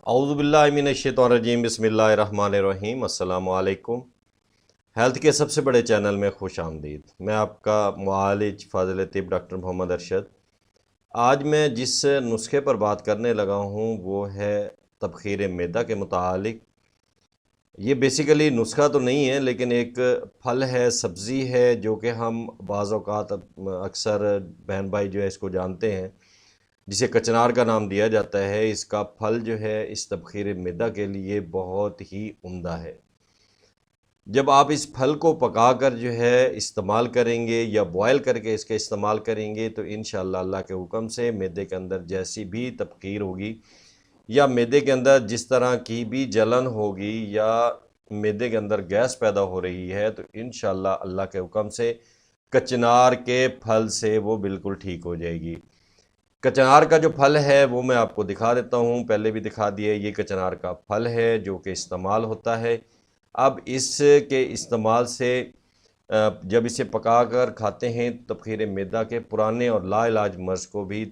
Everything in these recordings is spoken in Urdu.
اعوذ باللہ من الشیطان الرجیم بسم اللہ الرحمن الرحیم السلام علیکم۔ ہیلتھ کے سب سے بڑے چینل میں خوش آمدید۔ میں آپ کا معالج فاضل طب ڈاکٹر محمد ارشد۔ آج میں جس نسخے پر بات کرنے لگا ہوں وہ ہے تبخیر معدہ کے متعلق۔ یہ بیسیکلی نسخہ تو نہیں ہے لیکن ایک پھل ہے، سبزی ہے، جو کہ ہم بعض اوقات اکثر بہن بھائی جو ہے اس کو جانتے ہیں، جسے کچنار کا نام دیا جاتا ہے۔ اس کا پھل جو ہے اس تبخیر معدہ کے لیے بہت ہی عمدہ ہے۔ جب آپ اس پھل کو پکا کر جو ہے استعمال کریں گے یا بوائل کر کے اس کے استعمال کریں گے تو انشاءاللہ اللہ کے حکم سے معدے کے اندر جیسی بھی تبخیر ہوگی یا معدے کے اندر جس طرح کی بھی جلن ہوگی یا معدے کے اندر گیس پیدا ہو رہی ہے تو انشاءاللہ اللہ کے حکم سے کچنار کے پھل سے وہ بالکل ٹھیک ہو جائے گی۔ کچنار کا جو پھل ہے وہ میں آپ کو دکھا دیتا ہوں، پہلے بھی دکھا دیا۔ یہ کچنار کا پھل ہے جو کہ استعمال ہوتا ہے۔ اب اس کے استعمال سے جب اسے پکا کر کھاتے ہیں تبخیر معدہ کے پرانے اور لا علاج مرض کو بھی،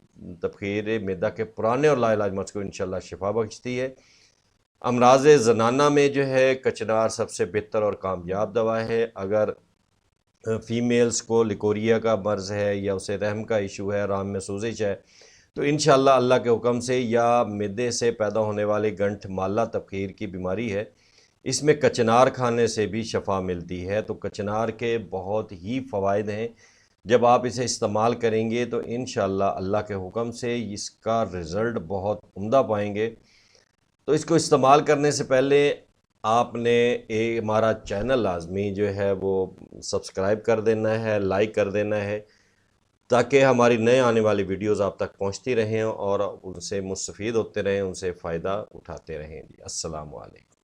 تبخیر معدہ کے پرانے اور لا علاج مرض کو انشاءاللہ شفا بخشتی ہے۔ امراض زنانہ میں جو ہے کچنار سب سے بہتر اور کامیاب دوا ہے۔ اگر فیمیلز کو لیکوریا کا مرض ہے یا اسے رحم کا ایشو ہے، رحم میں سوزش ہے، تو انشاءاللہ اللہ کے حکم سے، یا معدے سے پیدا ہونے والی گنٹھ مالا تبخیر کی بیماری ہے، اس میں کچنار کھانے سے بھی شفا ملتی ہے۔ تو کچنار کے بہت ہی فوائد ہیں۔ جب آپ اسے استعمال کریں گے تو انشاءاللہ اللہ کے حکم سے اس کا رزلٹ بہت عمدہ پائیں گے۔ تو اس کو استعمال کرنے سے پہلے آپ نے ہمارا چینل لازمی جو ہے وہ سبسکرائب کر دینا ہے، لائک کر دینا ہے، تاکہ ہماری نئے آنے والی ویڈیوز آپ تک پہنچتی رہیں اور ان سے مستفید ہوتے رہیں، ان سے فائدہ اٹھاتے رہیں۔ السلام علیکم۔